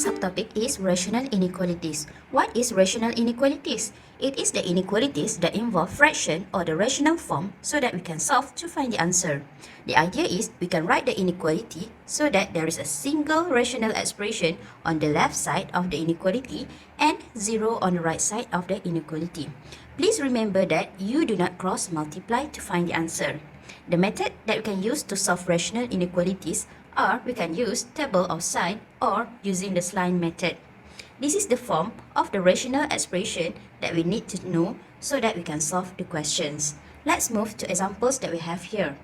next subtopic is rational inequalities. What is rational inequalities? It is the inequalities that involve fraction or the rational form so that we can solve to find the answer. The idea is we can write the inequality so that there is a single rational expression on the left side of the inequality and 0 on the right side of the inequality. Please remember that you do not cross multiply to find the answer. The method that we can use to solve rational inequalities are we can use table of sign or using the line method. This is the form of the rational expression that we need to know so that we can solve the questions. Let's move to examples that we have here.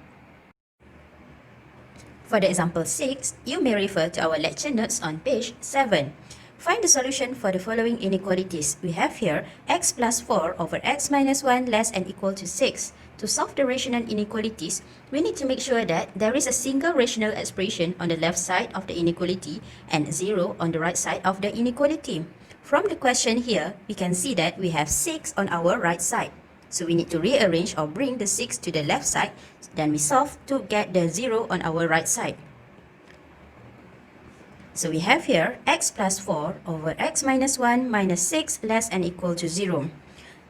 For the example 6, you may refer to our lecture notes on page 7. Find the solution for the following inequalities. We have here x plus 4 over x minus 1 less than equal to 6. To solve the rational inequalities, we need to make sure that there is a single rational expression on the left side of the inequality and 0 on the right side of the inequality. From the question here, we can see that we have 6 on our right side. So we need to rearrange or bring the 6 to the left side, then we solve to get the 0 on our right side. So we have here x plus 4 over x minus 1 minus 6 less than equal to 0.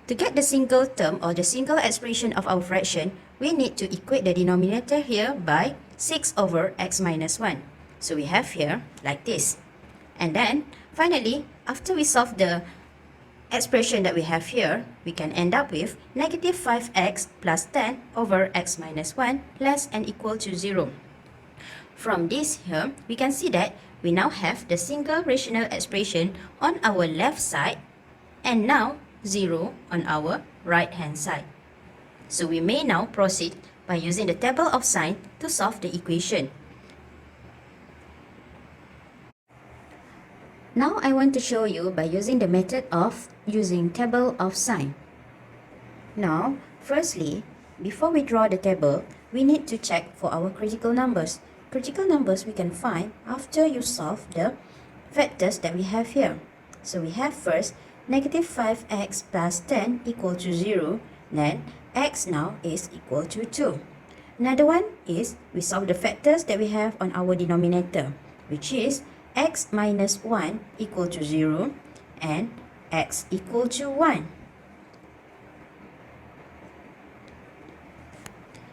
To get the single term or the single expression of our fraction, we need to equate the denominator here by 6 over x minus 1. So we have here like this. And then finally, after we solve the expression that we have here, we can end up with negative 5x plus 10 over x minus 1 less than equal to 0. From this here, we can see that we now have the single rational expression on our left side and now 0 on our right hand side. So we may now proceed by using the table of sign to solve the equation. Now I want to show you by using the method of using table of sign. Now, firstly, before we draw the table, we need to check for our critical numbers. Critical numbers we can find after you solve the factors that we have here. So we have first negative 5x plus 10 equal to 0, then x now is equal to 2. Another one is we solve the factors that we have on our denominator, which is x minus 1 equal to 0 and x equal to 1.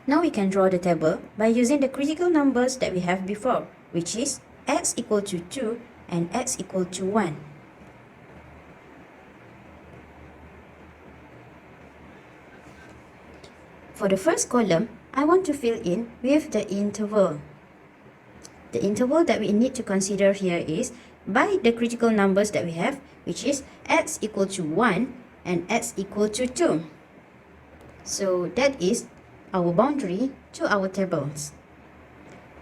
Now we can draw the table by using the critical numbers that we have before, which is x equal to 2 and x equal to 1. For the first column, I want to fill in with the interval. The interval that we need to consider here is by the critical numbers that we have, which is x equal to 1 and x equal to 2. So that is our boundary to our tables.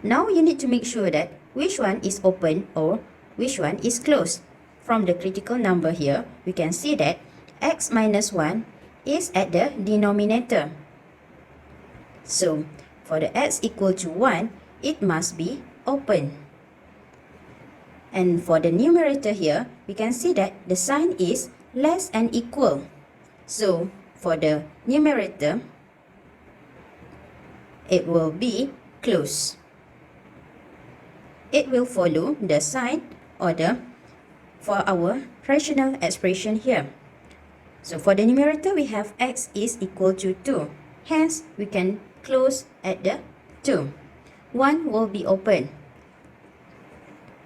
Now you need to make sure that which one is open or which one is closed. From the critical number here, we can see that x minus 1 is at the denominator. So for the x equal to 1, it must be open. And for the numerator here, we can see that the sign is less than equal. So for the numerator, it will be close. It will follow the sign or for our rational expression here. So for the numerator, we have x is equal to 2. Hence, we can close at the 2. 1 will be open.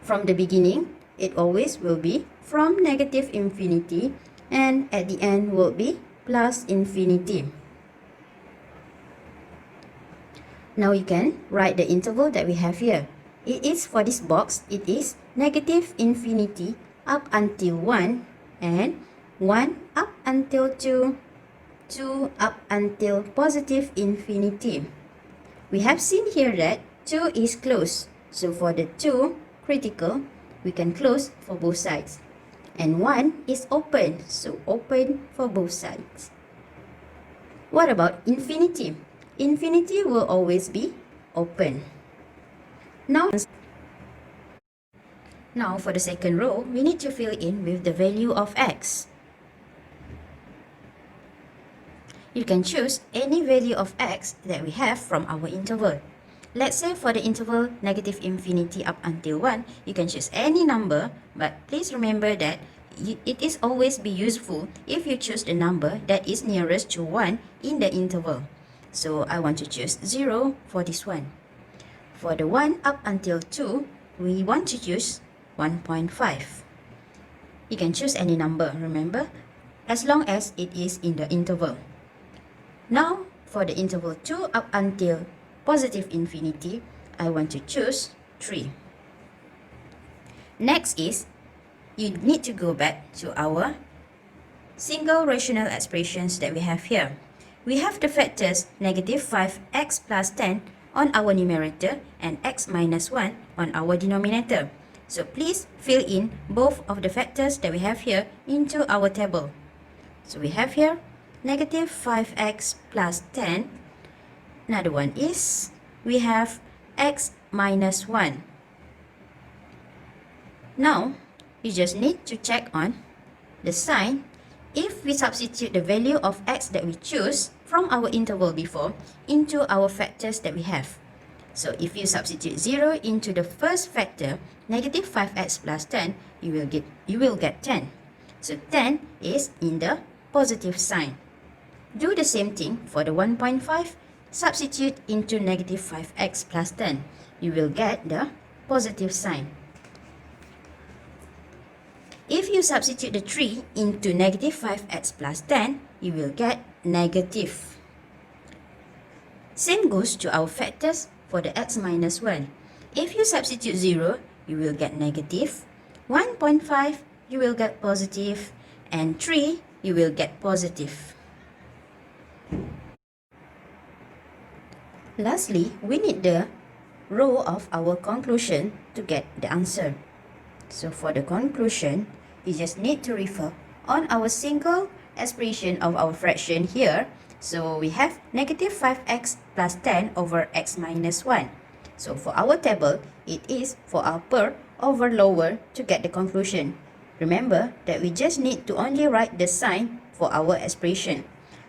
From the beginning, it always will be from negative infinity and at the end will be plus infinity. Now you can write the interval that we have here. It is for this box, it is negative infinity up until 1 and 1 up until 2, 2 up until positive infinity. We have seen here that 2 is closed. So for the 2 critical, we can close for both sides. And 1 is open, so open for both sides. What about infinity? Infinity will always be open. Now for the second row, we need to fill in with the value of x. You can choose any value of x that we have from our interval. Let's say for the interval negative infinity up until 1, you can choose any number, but please remember that it is always be useful if you choose the number that is nearest to 1 in the interval. So I want to choose 0 for this one. For the 1 up until 2, we want to choose 1.5. You can choose any number, remember, as long as it is in the interval. Now, for the interval 2 up until positive infinity, I want to choose 3. Next is, you need to go back to our single rational expressions that we have here. We have the factors negative 5x plus 10 on our numerator and x minus 1 on our denominator. So please fill in both of the factors that we have here into our table. So we have here negative 5x plus 10. Another one is, we have x minus 1. Now, you just need to check on the sign. If we substitute the value of x that we choose from our interval before into our factors that we have. So if you substitute 0 into the first factor, negative 5x plus 10, you will get 10. So 10 is in the positive sign. Do the same thing for the 1.5. Substitute into negative 5x plus 10. You will get the positive sign. If you substitute the 3 into negative 5x plus 10, you will get negative. Same goes to our factors for the x minus 1. If you substitute 0, you will get negative. 1.5, you will get positive. And 3, you will get positive. Lastly, we need the row of our conclusion to get the answer. So for the conclusion, you just need to refer on our single expression of our fraction here. So we have negative 5x plus 10 over x minus 1. So for our table, it is for upper over lower to get the conclusion. Remember that we just need to only write the sign for our expression.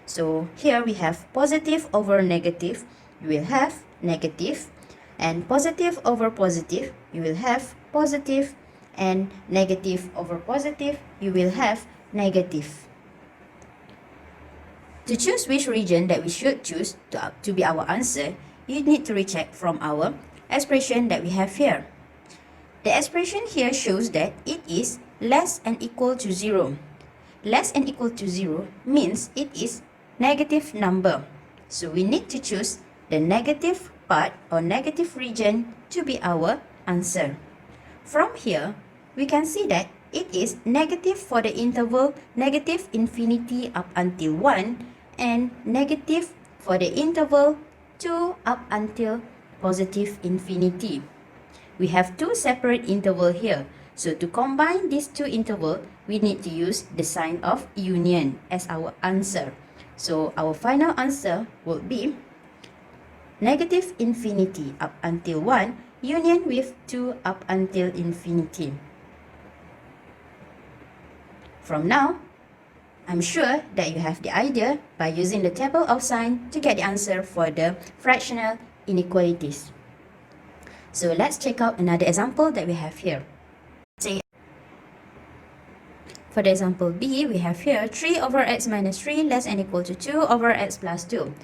So here we have positive over negative, you will have negative, and positive over positive, you will have positive, and negative over positive, you will have negative. To choose which region that we should choose to be our answer, you need to recheck from our expression that we have here. The expression here shows that it is less and equal to 0. Less and equal to 0 means it is negative number. So we need to choose the negative part or negative region to be our answer. From here, we can see that it is negative for the interval negative infinity up until 1 and negative for the interval 2 up until positive infinity. We have two separate intervals here. So to combine these two intervals, we need to use the sign of union as our answer. So our final answer will be negative infinity up until 1 union with 2 up until infinity. From now, I'm sure that you have the idea by using the table of sign to get the answer for the fractional inequalities. So let's check out another example that we have here. Say, for the example B, we have here 3 over x minus 3 less than or equal to 2 over x plus 2.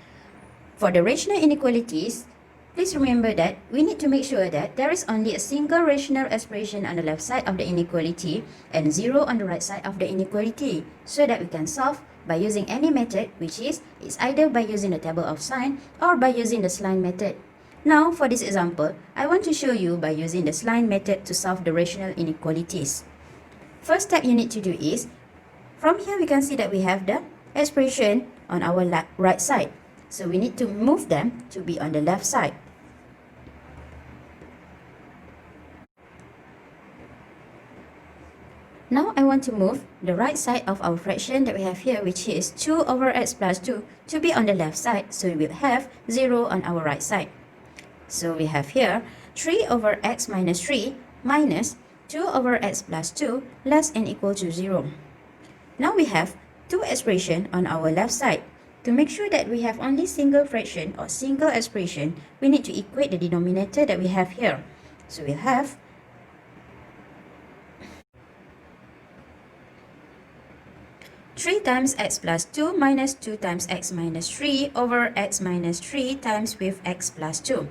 For the rational inequalities, please remember that we need to make sure that there is only a single rational expression on the left side of the inequality and 0 on the right side of the inequality, so that we can solve by using any method, which is either by using the table of sign or by using the sline method. Now, for this example, I want to show you by using the sline method to solve the rational inequalities. First step you need to do is, from here we can see that we have the expression on our right side. So we need to move them to be on the left side. Now I want to move the right side of our fraction that we have here, which is 2 over x plus 2, to be on the left side. So we will have 0 on our right side. So we have here 3 over x minus 3 minus 2 over x plus 2 less than or equal to 0. Now we have two expressions on our left side. To make sure that we have only single fraction or single expression, we need to equate the denominator that we have here. So we'll have 3 times x plus 2 minus 2 times x minus 3 over x minus 3 times with x plus 2.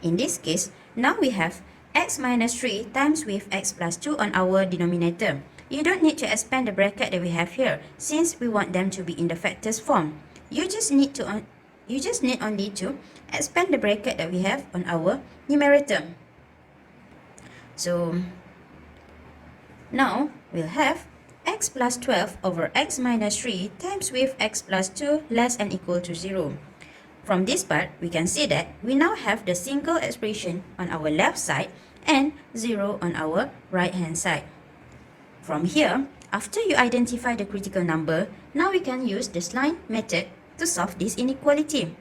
In this case, now we have x minus 3 times with x plus 2 on our denominator. You don't need to expand the bracket that we have here since we want them to be in the factors form. You just need only to expand the bracket that we have on our numerator. So now we'll have x plus 12 over x minus 3 times with x plus 2 less than equal to 0. From this part, we can see that we now have the single expression on our left side and 0 on our right hand side. From here, after you identify the critical number, now we can use the line method to solve this inequality.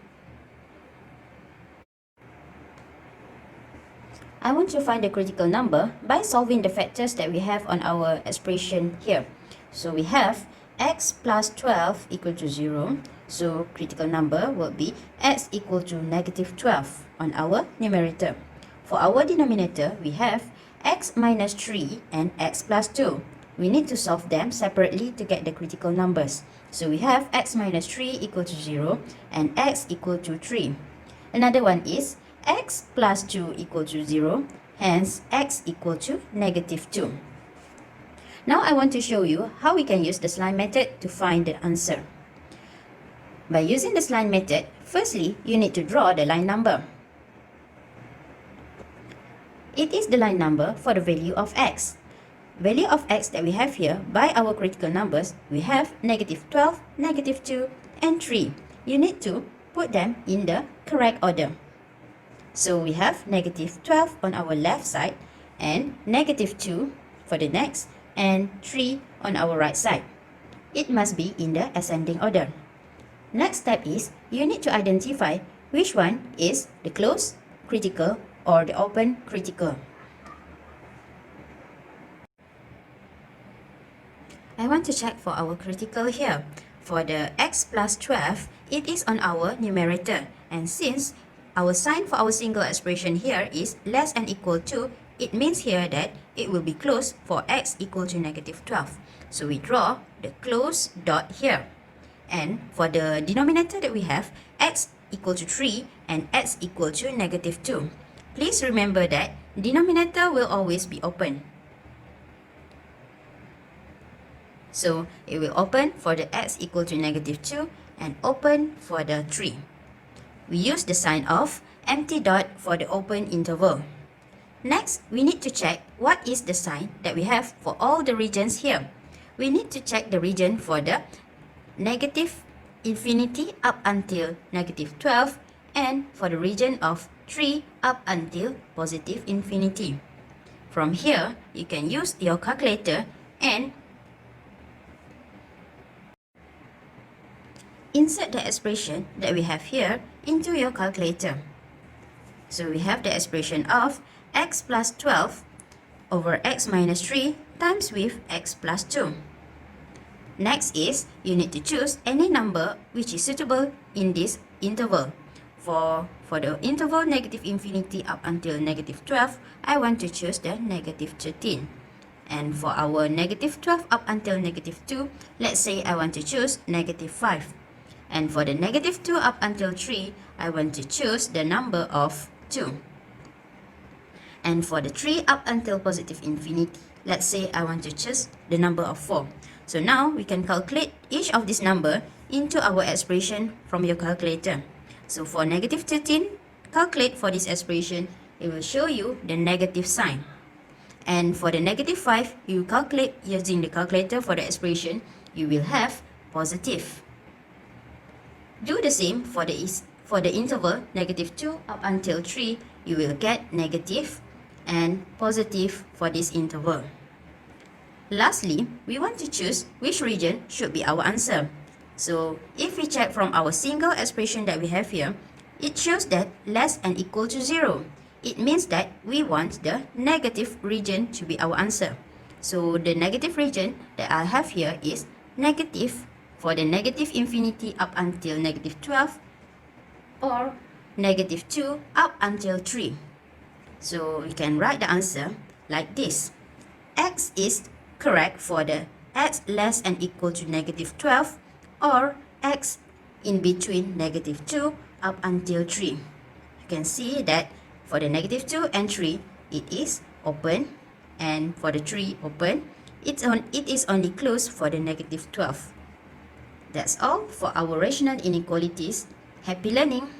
I want to find the critical number by solving the factors that we have on our expression here. So we have x plus 12 equal to 0. So critical number will be x equal to negative 12 on our numerator. For our denominator, we have x minus 3 and x plus 2. We need to solve them separately to get the critical numbers. So we have x minus 3 equal to 0 and x equal to 3. Another one is x plus 2 equal to 0, hence x equal to negative 2. Now I want to show you how we can use the line method to find the answer. By using the line method, firstly, you need to draw the line number. It is the line number for the value of x. Value of x that we have here, by our critical numbers, we have negative 12, negative 2, and 3. You need to put them in the correct order. So we have negative 12 on our left side, and negative 2 for the next, and 3 on our right side. It must be in the ascending order. Next step is, you need to identify which one is the closed critical or the open critical. I want to check for our critical here. For the x plus 12, it is on our numerator. And since our sign for our single expression here is less than equal to, it means here that it will be closed for x equal to negative 12. So we draw the close dot here. And for the denominator that we have, x equal to 3 and x equal to negative 2. Please remember that denominator will always be open. So it will open for the x equal to negative 2 and open for the 3. We use the sign of empty dot for the open interval. Next, we need to check what is the sign that we have for all the regions here. We need to check the region for the negative infinity up until negative 12 and for the region of 3 up until positive infinity. From here, you can use your calculator and insert the expression that we have here into your calculator. So we have the expression of x plus 12 over x minus 3 times with x plus 2. Next is, you need to choose any number which is suitable in this interval. For the interval negative infinity up until negative 12, I want to choose the negative 13. And for our negative 12 up until negative 2, let's say I want to choose negative 5. And for the negative 2 up until 3, I want to choose the number of 2. And for the 3 up until positive infinity, let's say I want to choose the number of 4. So now we can calculate each of this number into our expression from your calculator. So for negative 13, calculate for this expression, it will show you the negative sign. And for the negative 5, you calculate using the calculator for the expression, you will have positive. Do the same for the interval negative 2 up until 3, you will get negative and positive for this interval. Lastly, we want to choose which region should be our answer. So if we check from our single expression that we have here, it shows that less than equal to 0. It means that we want the negative region to be our answer. So the negative region that I have here is negative for the negative infinity up until negative 12, or negative 2 up until 3. So we can write the answer like this. X is correct for the x less and equal to negative 12 or x in between negative 2 up until 3. You can see that for the negative 2 and 3, it is open, and for the 3 open, it is only closed for the negative 12. That's all for our rational inequalities. Happy learning!